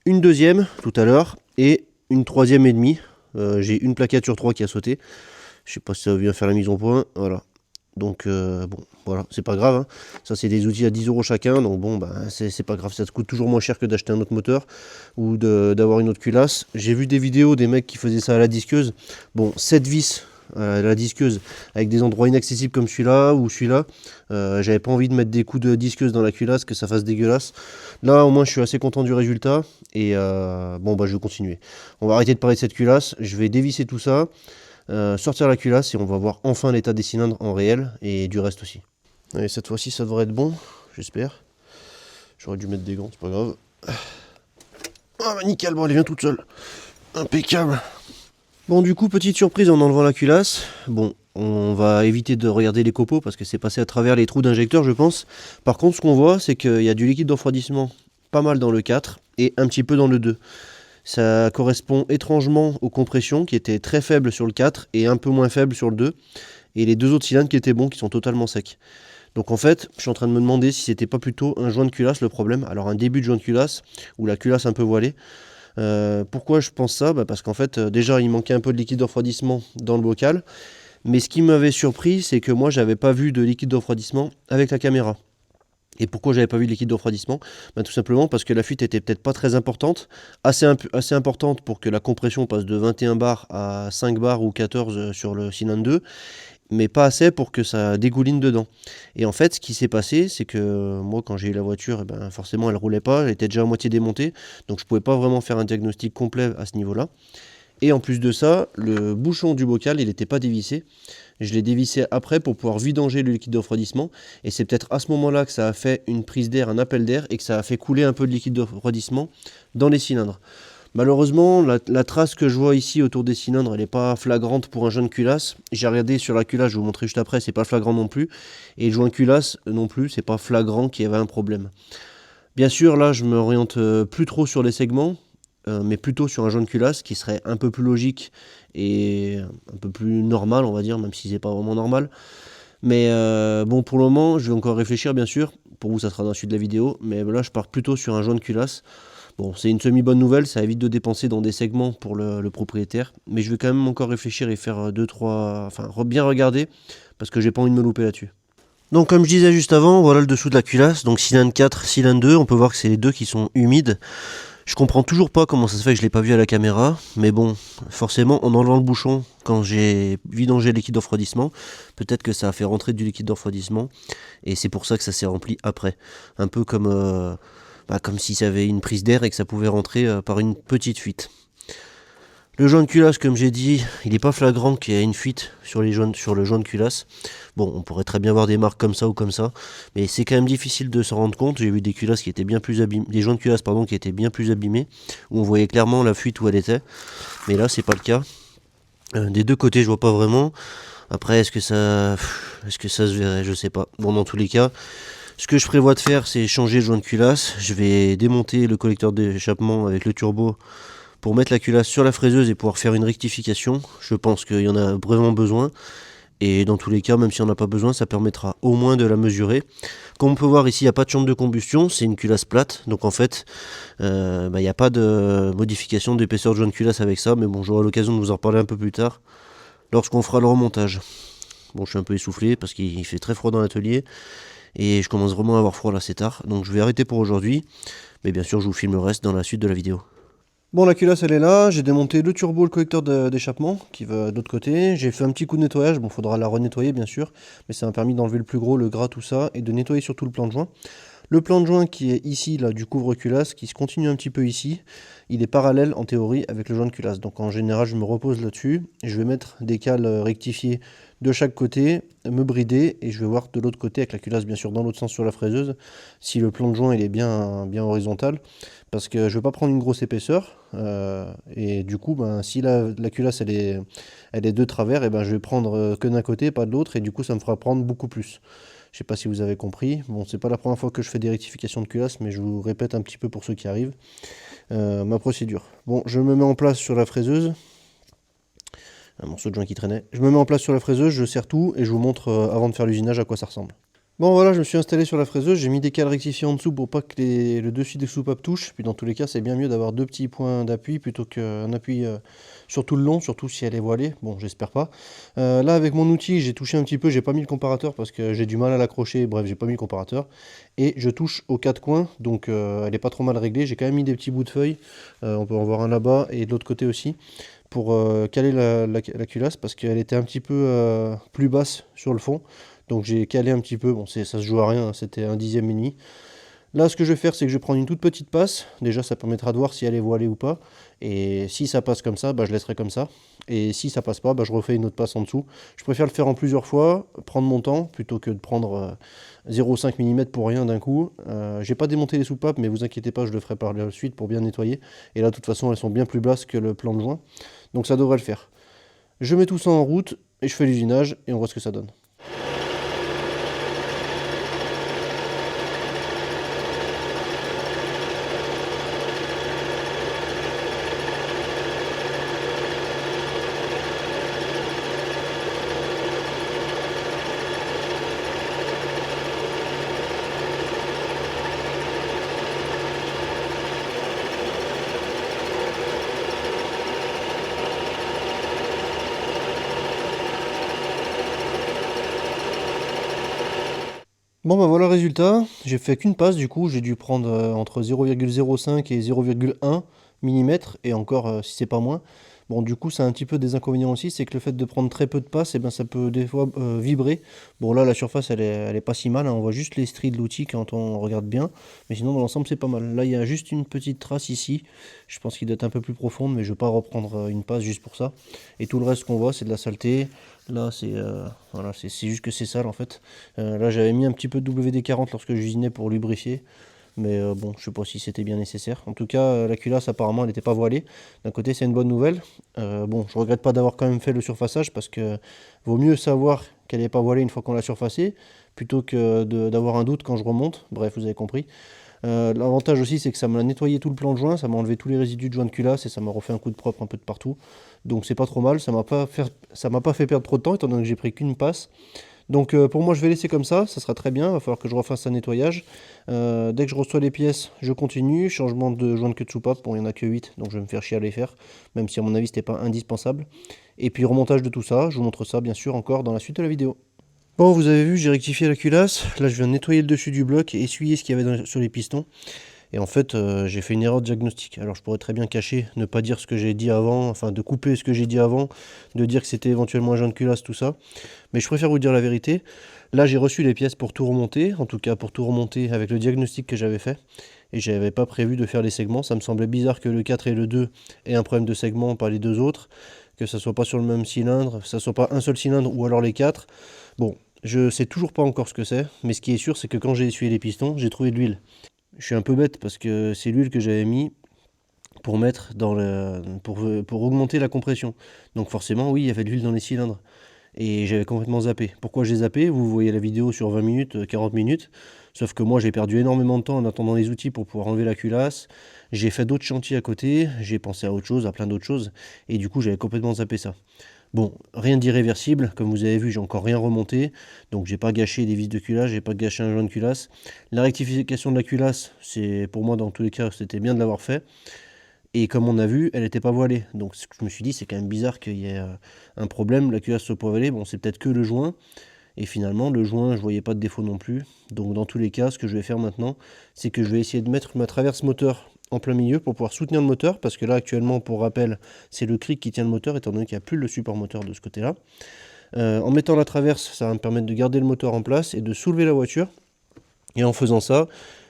Une deuxième, tout à l'heure. Et une troisième et demie. J'ai une plaquette sur 3 qui a sauté. Je sais pas si ça va bien faire la mise en point. Voilà. Donc, bon, voilà, c'est pas grave. Hein. Ça, c'est des outils à 10 € chacun. Donc, bon, c'est pas grave. Ça te coûte toujours moins cher que d'acheter un autre moteur ou d'avoir une autre culasse. J'ai vu des vidéos des mecs qui faisaient ça à la disqueuse. Bon, 7 vis à la disqueuse avec des endroits inaccessibles comme celui-là ou celui-là. J'avais pas envie de mettre des coups de disqueuse dans la culasse, que ça fasse dégueulasse. Là, au moins, je suis assez content du résultat. Et bon, je vais continuer. On va arrêter de parler de cette culasse. Je vais dévisser tout ça. Sortir la culasse et on va voir enfin l'état des cylindres en réel et du reste aussi. Allez, cette fois-ci ça devrait être bon, j'espère. J'aurais dû mettre des gants, c'est pas grave. Ah nickel, bon elle vient toute seule. Impeccable. Bon du coup, petite surprise en enlevant la culasse. Bon, on va éviter de regarder les copeaux parce que c'est passé à travers les trous d'injecteur je pense. Par contre ce qu'on voit c'est qu'il y a du liquide de refroidissement pas mal dans le 4 et un petit peu dans le 2. Ça correspond étrangement aux compressions qui étaient très faibles sur le 4 et un peu moins faibles sur le 2. Et les deux autres cylindres qui étaient bons, qui sont totalement secs. Donc en fait, je suis en train de me demander si c'était pas plutôt un joint de culasse le problème. Alors un début de joint de culasse, ou la culasse un peu voilée. Pourquoi je pense ça? Parce qu'en fait, déjà il manquait un peu de liquide de refroidissement dans le bocal. Mais ce qui m'avait surpris, c'est que moi j'avais pas vu de liquide de refroidissement avec la caméra. Et pourquoi j'avais pas vu de liquide de refroidissement? Tout simplement parce que la fuite était peut-être pas très importante, assez importante pour que la compression passe de 21 bars à 5 bars ou 14 sur le cylindre 2, mais pas assez pour que ça dégouline dedans. Et en fait, ce qui s'est passé, c'est que moi, quand j'ai eu la voiture, forcément, elle roulait pas, elle était déjà à moitié démontée, donc je pouvais pas vraiment faire un diagnostic complet à ce niveau-là. Et en plus de ça, le bouchon du bocal, il n'était pas dévissé. Je l'ai dévissé après pour pouvoir vidanger le liquide de refroidissement. Et c'est peut-être à ce moment-là que ça a fait une prise d'air, un appel d'air, et que ça a fait couler un peu de liquide de refroidissement dans les cylindres. Malheureusement, la trace que je vois ici autour des cylindres, elle n'est pas flagrante pour un joint de culasse. J'ai regardé sur la culasse, je vais vous montrer juste après, c'est pas flagrant non plus. Et le joint de culasse non plus, c'est pas flagrant qu'il y avait un problème. Bien sûr, là, je m'oriente plus trop sur les segments, mais plutôt sur un joint de culasse qui serait un peu plus logique et un peu plus normal, on va dire, même si c'est pas vraiment normal. Mais bon, pour le moment, je vais encore réfléchir, bien sûr. Pour vous, ça sera dans la suite de la vidéo. Mais là, je pars plutôt sur un joint de culasse. Bon, c'est une semi-bonne nouvelle, ça évite de dépenser dans des segments pour le propriétaire. Mais je vais quand même encore réfléchir et faire 2-3... Enfin, bien regarder, parce que j'ai pas envie de me louper là-dessus. Donc comme je disais juste avant, voilà le dessous de la culasse. Donc cylindre 4, cylindre 2, on peut voir que c'est les deux qui sont humides. Je comprends toujours pas comment ça se fait que je l'ai pas vu à la caméra, mais bon, forcément en enlevant le bouchon quand j'ai vidangé le liquide de refroidissement, peut-être que ça a fait rentrer du liquide de refroidissement et c'est pour ça que ça s'est rempli après. Un peu comme si ça avait une prise d'air et que ça pouvait rentrer par une petite fuite. Le joint de culasse, comme j'ai dit, il n'est pas flagrant qu'il y a une fuite sur le joint de culasse. Bon, on pourrait très bien voir des marques comme ça ou comme ça, mais c'est quand même difficile de s'en rendre compte. J'ai vu des culasses qui étaient bien plus abîmées, des joints de culasse qui étaient bien plus abîmés, où on voyait clairement la fuite où elle était. Mais là, c'est pas le cas. Des deux côtés, je vois pas vraiment. Après, est-ce que ça se verrait? Je sais pas. Bon, dans tous les cas, ce que je prévois de faire, c'est changer le joint de culasse. Je vais démonter le collecteur d'échappement avec le turbo pour mettre la culasse sur la fraiseuse et pouvoir faire une rectification. Je pense qu'il y en a vraiment besoin. Et dans tous les cas, même si on n'a pas besoin, ça permettra au moins de la mesurer. Comme on peut voir ici, il n'y a pas de chambre de combustion, c'est une culasse plate. Donc en fait, il n'y a pas de modification d'épaisseur de joint de culasse avec ça. Mais bon, j'aurai l'occasion de vous en reparler un peu plus tard, lorsqu'on fera le remontage. Bon, je suis un peu essoufflé parce qu'il fait très froid dans l'atelier. Et je commence vraiment à avoir froid là, c'est tard. Donc je vais arrêter pour aujourd'hui. Mais bien sûr, je vous filme le reste dans la suite de la vidéo. Bon, la culasse elle est là, j'ai démonté le turbo, le collecteur d'échappement qui va de l'autre côté. J'ai fait un petit coup de nettoyage, bon, faudra la renettoyer bien sûr, mais ça m'a permis d'enlever le plus gros, le gras, tout ça, et de nettoyer surtout le plan de joint. Le plan de joint qui est ici, là, du couvre-culasse, qui se continue un petit peu ici, il est parallèle en théorie avec le joint de culasse. Donc en général, je me repose là-dessus et je vais mettre des cales rectifiées de chaque côté, me brider et je vais voir de l'autre côté avec la culasse bien sûr dans l'autre sens sur la fraiseuse si le plan de joint il est bien horizontal, parce que je ne veux pas prendre une grosse épaisseur et du coup si la culasse elle est de travers, et je vais prendre que d'un côté pas de l'autre et du coup ça me fera prendre beaucoup plus. Je sais pas si vous avez compris. Bon, c'est pas la première fois que je fais des rectifications de culasse, mais je vous répète un petit peu pour ceux qui arrivent ma procédure. Bon, je me mets en place sur la fraiseuse. Un morceau de joint qui traînait. Je me mets en place sur la fraiseuse, je serre tout et je vous montre avant de faire l'usinage à quoi ça ressemble. Bon voilà, je me suis installé sur la fraiseuse, j'ai mis des cales rectifiées en dessous pour pas que le dessus des soupapes touche. Puis dans tous les cas, c'est bien mieux d'avoir deux petits points d'appui plutôt qu'un appui sur tout le long, surtout si elle est voilée. Bon, j'espère pas. Là, avec mon outil, j'ai touché un petit peu, j'ai pas mis le comparateur parce que j'ai du mal à l'accrocher. Bref, j'ai pas mis le comparateur. Et je touche aux quatre coins, donc elle est pas trop mal réglée. J'ai quand même mis des petits bouts de feuilles. On peut en voir un là-bas et de l'autre côté aussi, pour caler la culasse parce qu'elle était un petit peu plus basse sur le fond. Donc j'ai calé un petit peu, bon ça se joue à rien, c'était un dixième et demi. Là ce que je vais faire, c'est que je vais prendre une toute petite passe. Déjà ça permettra de voir si elle est voilée ou pas. Et si ça passe comme ça, je laisserai comme ça. Et si ça passe pas, je refais une autre passe en dessous. Je préfère le faire en plusieurs fois, prendre mon temps, plutôt que de prendre 0,5 mm pour rien d'un coup. J'ai pas démonté les soupapes, mais vous inquiétez pas, je le ferai par la suite pour bien nettoyer. Et là de toute façon elles sont bien plus basses que le plan de joint. Donc ça devrait le faire. Je mets tout ça en route et je fais l'usinage et on voit ce que ça donne. Bon bah voilà le résultat, j'ai fait qu'une passe du coup, j'ai dû prendre entre 0,05 et 0,1 mm et encore si c'est pas moins. Bon du coup ça a un petit peu des inconvénients aussi, c'est que le fait de prendre très peu de passes, et ben, ça peut des fois vibrer. Bon là la surface elle est pas si mal, hein, on voit juste les stries de l'outil quand on regarde bien, mais sinon dans l'ensemble c'est pas mal. Là il y a juste une petite trace ici, je pense qu'il doit être un peu plus profonde, mais je vais pas reprendre une passe juste pour ça. Et tout le reste qu'on voit c'est de la saleté, là c'est voilà, c'est juste que c'est sale en fait. Là j'avais mis un petit peu de WD-40 lorsque j'usinais pour lubrifier. Mais bon, je sais pas si c'était bien nécessaire. En tout cas, la culasse apparemment elle n'était pas voilée. D'un côté c'est une bonne nouvelle. Bon, je regrette pas d'avoir quand même fait le surfaçage parce que vaut mieux savoir qu'elle n'est pas voilée une fois qu'on l'a surfacée plutôt que d'avoir un doute quand je remonte. Bref, vous avez compris. L'avantage aussi c'est que ça m'a nettoyé tout le plan de joint, ça m'a enlevé tous les résidus de joint de culasse et ça m'a refait un coup de propre un peu de partout. Donc c'est pas trop mal, ça m'a pas fait perdre trop de temps étant donné que j'ai pris qu'une passe. Donc pour moi je vais laisser comme ça sera très bien, il va falloir que je refasse un nettoyage. Dès que je reçois les pièces, je continue, changement de joint de queue de soupape, bon il n'y en a que 8, donc je vais me faire chier à les faire, même si à mon avis c'était pas indispensable. Et puis remontage de tout ça, je vous montre ça bien sûr encore dans la suite de la vidéo. Bon vous avez vu, j'ai rectifié la culasse, là je viens de nettoyer le dessus du bloc et essuyer ce qu'il y avait sur les pistons. Et en fait, j'ai fait une erreur de diagnostic. Alors je pourrais très bien cacher, ne pas dire ce que j'ai dit avant, enfin de couper ce que j'ai dit avant, de dire que c'était éventuellement un joint de culasse, tout ça. Mais je préfère vous dire la vérité. Là, j'ai reçu les pièces pour tout remonter, en tout cas pour tout remonter avec le diagnostic que j'avais fait. Et j'avais pas prévu de faire les segments. Ça me semblait bizarre que le 4 et le 2 aient un problème de segment, pas les deux autres. Que ça soit pas sur le même cylindre, que ça soit pas un seul cylindre ou alors les quatre. Bon, je sais toujours pas encore ce que c'est, mais ce qui est sûr, c'est que quand j'ai essuyé les pistons, j'ai trouvé de l'huile. Je suis un peu bête parce que c'est l'huile que j'avais mis pour mettre dans pour augmenter la compression. Donc forcément, oui, il y avait de l'huile dans les cylindres. Et j'avais complètement zappé. Pourquoi j'ai zappé? Vous voyez la vidéo sur 20 minutes, 40 minutes. Sauf que moi, j'ai perdu énormément de temps en attendant les outils pour pouvoir enlever la culasse. J'ai fait d'autres chantiers à côté. J'ai pensé à autre chose, à plein d'autres choses. Et du coup, j'avais complètement zappé ça. Bon, rien d'irréversible, comme vous avez vu, j'ai encore rien remonté, donc j'ai pas gâché des vis de culasse, j'ai pas gâché un joint de culasse. La rectification de la culasse, c'est pour moi dans tous les cas, c'était bien de l'avoir fait. Et comme on a vu, elle n'était pas voilée. Donc je me suis dit, c'est quand même bizarre qu'il y ait un problème, la culasse soit pas voilée. Bon, c'est peut-être que le joint. Et finalement, le joint, je voyais pas de défaut non plus. Donc dans tous les cas, ce que je vais faire maintenant, c'est que je vais essayer de mettre ma traverse moteur en plein milieu pour pouvoir soutenir le moteur. Parce que là, actuellement, pour rappel, c'est le cric qui tient le moteur, étant donné qu'il n'y a plus le support moteur de ce côté-là. En mettant la traverse, ça va me permettre de garder le moteur en place et de soulever la voiture. Et en faisant ça,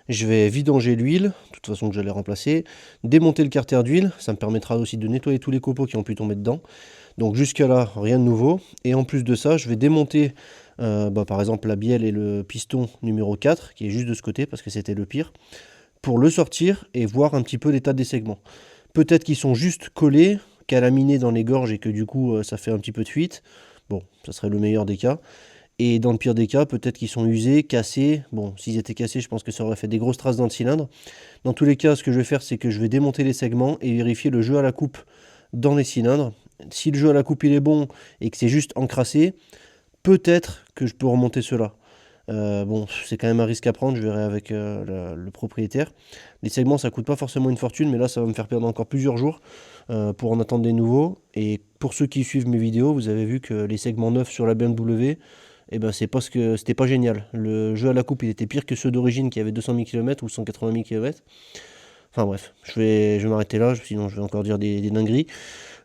je vais vidanger l'huile, de toute façon que j'allais remplacer, démonter le carter d'huile, ça me permettra aussi de nettoyer tous les copeaux qui ont pu tomber dedans. Donc jusqu'à là, rien de nouveau. Et en plus de ça, je vais démonter par exemple la bielle et le piston numéro 4, qui est juste de ce côté, parce que c'était le pire, pour le sortir et voir un petit peu l'état des segments. Peut-être qu'ils sont juste collés, calaminés dans les gorges et que du coup ça fait un petit peu de fuite. Bon, ça serait le meilleur des cas. Et dans le pire des cas, peut-être qu'ils sont usés, cassés. Bon, s'ils étaient cassés, je pense que ça aurait fait des grosses traces dans le cylindre. Dans tous les cas, ce que je vais faire, c'est que je vais démonter les segments et vérifier le jeu à la coupe dans les cylindres. Si le jeu à la coupe il est bon et que c'est juste encrassé, peut-être que je peux remonter cela. Bon, c'est quand même un risque à prendre, je verrai avec le propriétaire. Les segments, ça coûte pas forcément une fortune, mais là, ça va me faire perdre encore plusieurs jours pour en attendre des nouveaux. Et pour ceux qui suivent mes vidéos, vous avez vu que les segments neufs sur la BMW, eh ben, c'est parce que c'était pas génial. Le jeu à la coupe, il était pire que ceux d'origine qui avaient 200 000 km ou 180 000 km. Enfin bref, je vais m'arrêter là, sinon je vais encore dire des dingueries.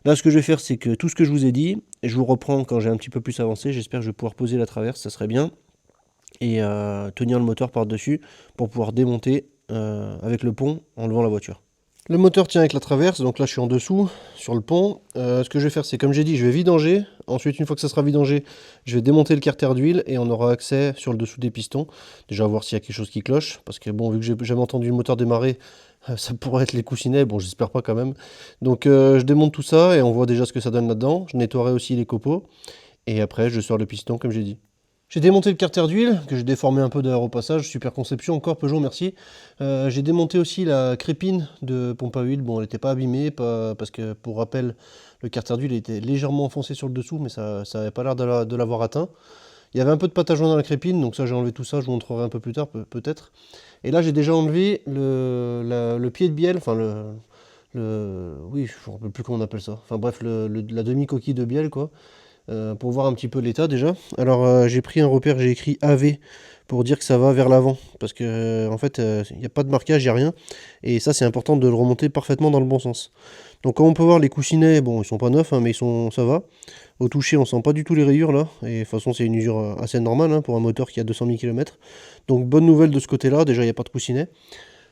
Là, ce que je vais faire, c'est que tout ce que je vous ai dit, je vous reprends quand j'ai un petit peu plus avancé. J'espère que je vais pouvoir poser la traverse, ça serait bien. Et tenir le moteur par-dessus pour pouvoir démonter avec le pont en levant la voiture. Le moteur tient avec la traverse, donc là je suis en dessous, sur le pont. Ce que je vais faire, c'est comme j'ai dit, je vais vidanger. Ensuite, une fois que ça sera vidangé, je vais démonter le carter d'huile et on aura accès sur le dessous des pistons. Déjà voir s'il y a quelque chose qui cloche, parce que bon, vu que j'ai jamais entendu le moteur démarrer, ça pourrait être les coussinets, bon j'espère pas quand même. Donc je démonte tout ça et on voit déjà ce que ça donne là-dedans. Je nettoierai aussi les copeaux et après je sors le piston comme j'ai dit. J'ai démonté le carter d'huile, que j'ai déformé un peu d'ailleurs au passage, super conception encore, Peugeot, merci. J'ai démonté aussi la crépine de pompe à huile, bon elle n'était pas abîmée, parce que pour rappel, le carter d'huile était légèrement enfoncé sur le dessous, mais ça n'avait pas l'air de l'avoir atteint. Il y avait un peu de pâte à joint dans la crépine, donc ça j'ai enlevé tout ça, je vous montrerai un peu plus tard peut-être. Et là j'ai déjà enlevé le pied de bielle, enfin oui, je ne me rappelle plus comment on appelle ça, enfin bref, la demi-coquille de bielle quoi. pour voir un petit peu l'état déjà. Alors j'ai pris un repère, j'ai écrit AV pour dire que ça va vers l'avant, parce que en fait il n'y a pas de marquage, il n'y a rien, et ça c'est important de le remonter parfaitement dans le bon sens. Donc comme on peut voir, les coussinets, bon ils sont pas neufs, hein, mais ça va. Au toucher on sent pas du tout les rayures là, et de toute façon c'est une usure assez normale hein, pour un moteur qui a 200 000 km. Donc bonne nouvelle de ce côté là, déjà il n'y a pas de coussinet.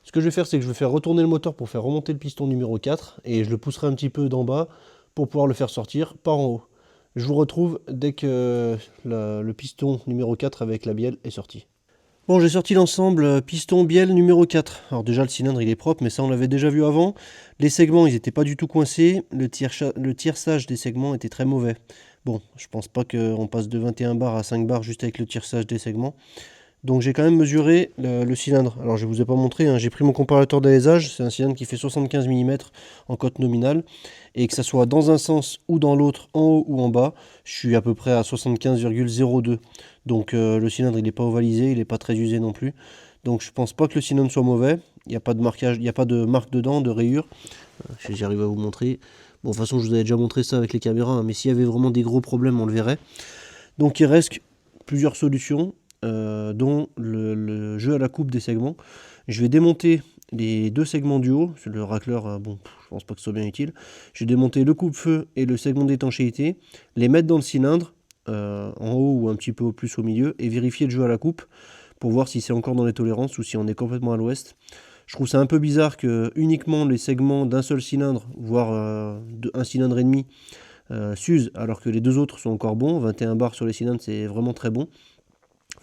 Ce que je vais faire, c'est que je vais faire retourner le moteur pour faire remonter le piston numéro 4, et je le pousserai un petit peu d'en bas pour pouvoir le faire sortir par en haut. Je vous retrouve dès que le piston numéro 4 avec la bielle est sorti. Bon, j'ai sorti l'ensemble piston bielle numéro 4. Alors déjà le cylindre il est propre, mais ça on l'avait déjà vu avant. Les segments ils n'étaient pas du tout coincés, le tierçage des segments était très mauvais. Bon, je pense pas qu'on passe de 21 bars à 5 bars juste avec le tierçage des segments. Donc j'ai quand même mesuré le cylindre. Alors je ne vous ai pas montré, hein. J'ai pris mon comparateur d'alésage, c'est un cylindre qui fait 75 mm en cote nominale. Et que ça soit dans un sens ou dans l'autre, en haut ou en bas, je suis à peu près à 75,02. Donc le cylindre il n'est pas ovalisé, il n'est pas très usé non plus. Donc je pense pas que le cylindre soit mauvais. Il n'y a pas de marquage, il n'y a pas de marque dedans, de rayures. J'arrive à vous montrer. Bon, de toute façon je vous avais déjà montré ça avec les caméras, hein, mais s'il y avait vraiment des gros problèmes on le verrait. Donc il reste plusieurs solutions. Dont le jeu à la coupe des segments. Je vais démonter les deux segments du haut, le racleur, bon, je pense pas que ce soit bien utile. Je vais démonter le coupe-feu et le segment d'étanchéité, les mettre dans le cylindre, en haut ou un petit peu plus au milieu, et vérifier le jeu à la coupe pour voir si c'est encore dans les tolérances ou si on est complètement à l'ouest. Je trouve ça un peu bizarre que uniquement les segments d'un seul cylindre, voire un cylindre et demi, s'usent, alors que les deux autres sont encore bons. 21 bars sur les cylindres, c'est vraiment très bon.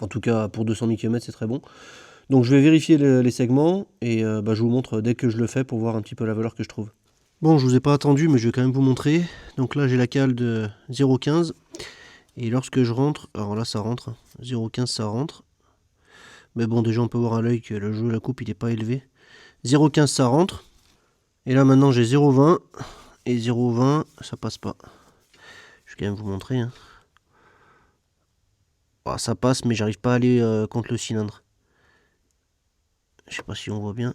En tout cas, pour 200 000 km, c'est très bon. Donc je vais vérifier les segments et je vous montre dès que je le fais pour voir un petit peu la valeur que je trouve. Bon, je vous ai pas attendu, mais je vais quand même vous montrer. Donc là, j'ai la cale de 0,15. Et lorsque je rentre, alors là, ça rentre. 0,15, ça rentre. Mais bon, déjà, on peut voir à l'œil que le jeu de la coupe, il n'est pas élevé. 0,15, ça rentre. Et là, maintenant, j'ai 0,20. Et 0,20, ça passe pas. Je vais quand même vous montrer, hein. Oh, ça passe, mais j'arrive pas à aller contre le cylindre. Je sais pas si on voit bien.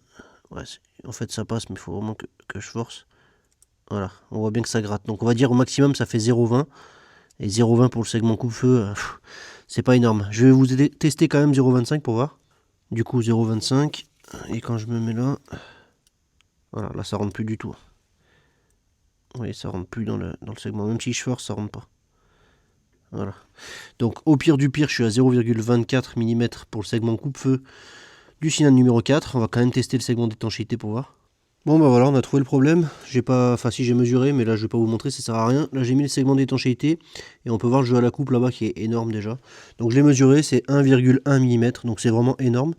Ouais, en fait, ça passe, mais il faut vraiment que je force. Voilà, on voit bien que ça gratte. Donc on va dire au maximum, ça fait 0,20. Et 0,20 pour le segment coupe-feu, c'est pas énorme. Je vais vous tester quand même 0,25 pour voir. Du coup, 0,25. Et quand je me mets là, voilà, là ça rentre plus du tout. Vous voyez, ça rentre plus dans le segment. Même si je force, ça rentre pas. Voilà. Donc au pire du pire, je suis à 0,24 mm pour le segment coupe-feu du cylindre numéro 4. On va quand même tester le segment d'étanchéité pour voir. Bon bah voilà, on a trouvé le problème. J'ai pas, enfin si j'ai mesuré, mais là je vais pas vous montrer, ça sert à rien. Là j'ai mis le segment d'étanchéité et on peut voir le jeu à la coupe là-bas qui est énorme déjà. Donc je l'ai mesuré, c'est 1,1 mm, donc c'est vraiment énorme.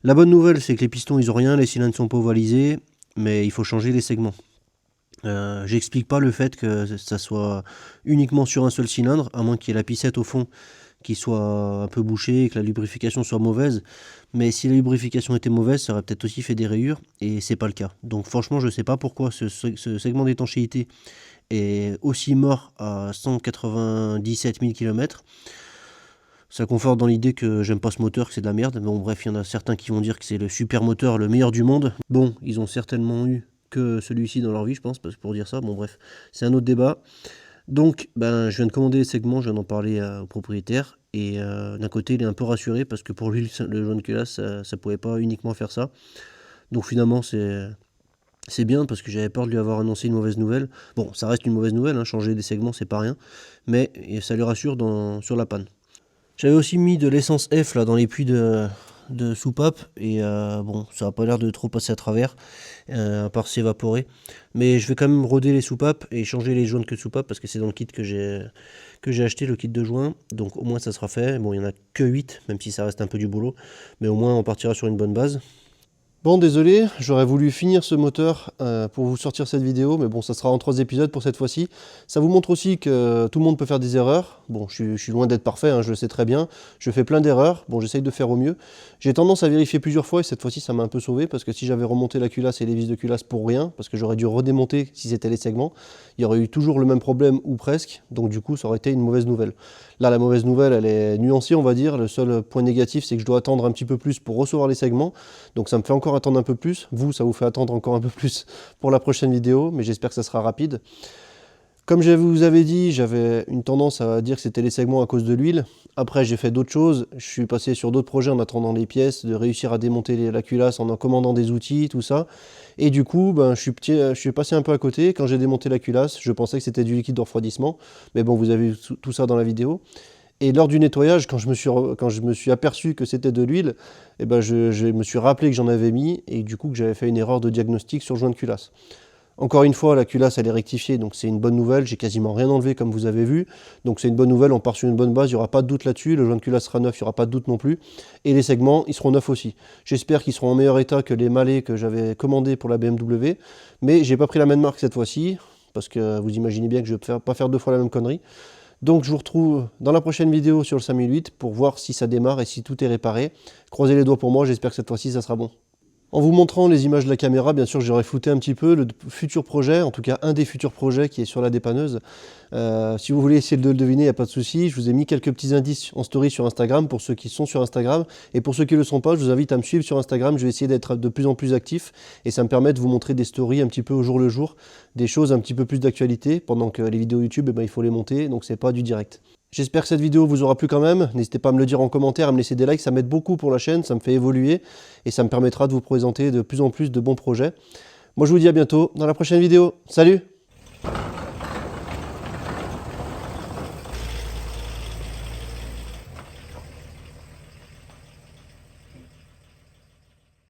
La bonne nouvelle, c'est que les pistons ils ont rien, les cylindres sont pas ovalisés, mais il faut changer les segments. J'explique pas le fait que ça soit uniquement sur un seul cylindre, à moins qu'il y ait la pissette au fond qui soit un peu bouchée et que la lubrification soit mauvaise. Mais si la lubrification était mauvaise, ça aurait peut-être aussi fait des rayures, et c'est pas le cas. Donc franchement, je sais pas pourquoi ce segment d'étanchéité est aussi mort à 197 000 km. Ça conforte dans l'idée que j'aime pas ce moteur, que c'est de la merde. Bon bref, il y en a certains qui vont dire que c'est le super moteur, le meilleur du monde. Bon, ils ont certainement eu que celui-ci dans leur vie, je pense, pour dire ça. Bon bref, c'est un autre débat. Donc, je viens de commander les segments, je viens d'en parler au propriétaire. Et d'un côté, il est un peu rassuré parce que pour lui, le jaune que là, ça pouvait pas uniquement faire ça. Donc finalement, c'est bien parce que j'avais peur de lui avoir annoncé une mauvaise nouvelle. Bon, ça reste une mauvaise nouvelle, hein, changer des segments, c'est pas rien. Mais ça lui rassure sur la panne. J'avais aussi mis de l'essence F là dans les puits de soupape et bon, ça n'a pas l'air de trop passer à travers, à part s'évaporer. Mais je vais quand même roder les soupapes et changer les joints de queue de soupape parce que c'est dans le kit que j'ai acheté, le kit de joints. Donc au moins ça sera fait. Bon, il n'y en a que 8, même si ça reste un peu du boulot. Mais au moins on partira sur une bonne base. Bon, désolé, j'aurais voulu finir ce moteur pour vous sortir cette vidéo, mais bon, ça sera en 3 épisodes pour cette fois-ci. Ça vous montre aussi que tout le monde peut faire des erreurs. Bon, je suis loin d'être parfait, hein, je le sais très bien. Je fais plein d'erreurs, bon, j'essaye de faire au mieux. J'ai tendance à vérifier plusieurs fois et cette fois-ci, ça m'a un peu sauvé parce que si j'avais remonté la culasse et les vis de culasse pour rien, parce que j'aurais dû redémonter si c'était les segments, il y aurait eu toujours le même problème ou presque, donc du coup, ça aurait été une mauvaise nouvelle. Là, la mauvaise nouvelle, elle est nuancée, on va dire. Le seul point négatif, c'est que je dois attendre un petit peu plus pour recevoir les segments. Donc ça me fait encore attendre un peu plus. Vous, ça vous fait attendre encore un peu plus pour la prochaine vidéo, mais j'espère que ça sera rapide. Comme je vous avais dit, j'avais une tendance à dire que c'était les segments à cause de l'huile. Après, j'ai fait d'autres choses. Je suis passé sur d'autres projets en attendant les pièces, de réussir à démonter la culasse en commandant des outils, tout ça. Et du coup, ben, je suis passé un peu à côté. Quand j'ai démonté la culasse, je pensais que c'était du liquide de refroidissement. Mais bon, vous avez vu tout ça dans la vidéo. Et lors du nettoyage, quand je me suis aperçu que c'était de l'huile, eh ben je me suis rappelé que j'en avais mis et du coup que j'avais fait une erreur de diagnostic sur le joint de culasse. Encore une fois, la culasse elle est rectifiée, donc c'est une bonne nouvelle. J'ai quasiment rien enlevé comme vous avez vu. Donc c'est une bonne nouvelle, on part sur une bonne base, il n'y aura pas de doute là-dessus. Le joint de culasse sera neuf, il n'y aura pas de doute non plus. Et les segments, ils seront neufs aussi. J'espère qu'ils seront en meilleur état que les malais que j'avais commandés pour la BMW. Mais j'ai pas pris la même marque cette fois-ci, parce que vous imaginez bien que je ne vais pas faire deux fois la même connerie. Donc je vous retrouve dans la prochaine vidéo sur le 5008 pour voir si ça démarre et si tout est réparé. Croisez les doigts pour moi, j'espère que cette fois-ci ça sera bon. En vous montrant les images de la caméra, bien sûr j'aurais flouté un petit peu le futur projet, en tout cas un des futurs projets qui est sur la dépanneuse. Si vous voulez essayer de le deviner, il n'y a pas de souci. Je vous ai mis quelques petits indices en story sur Instagram pour ceux qui sont sur Instagram. Et pour ceux qui ne le sont pas, je vous invite à me suivre sur Instagram. Je vais essayer d'être de plus en plus actif et ça me permet de vous montrer des stories un petit peu au jour le jour, des choses un petit peu plus d'actualité, pendant que les vidéos YouTube, eh ben, il faut les monter, donc c'est pas du direct. J'espère que cette vidéo vous aura plu quand même. N'hésitez pas à me le dire en commentaire, à me laisser des likes, ça m'aide beaucoup pour la chaîne, ça me fait évoluer et ça me permettra de vous présenter de plus en plus de bons projets. Moi je vous dis à bientôt dans la prochaine vidéo. Salut!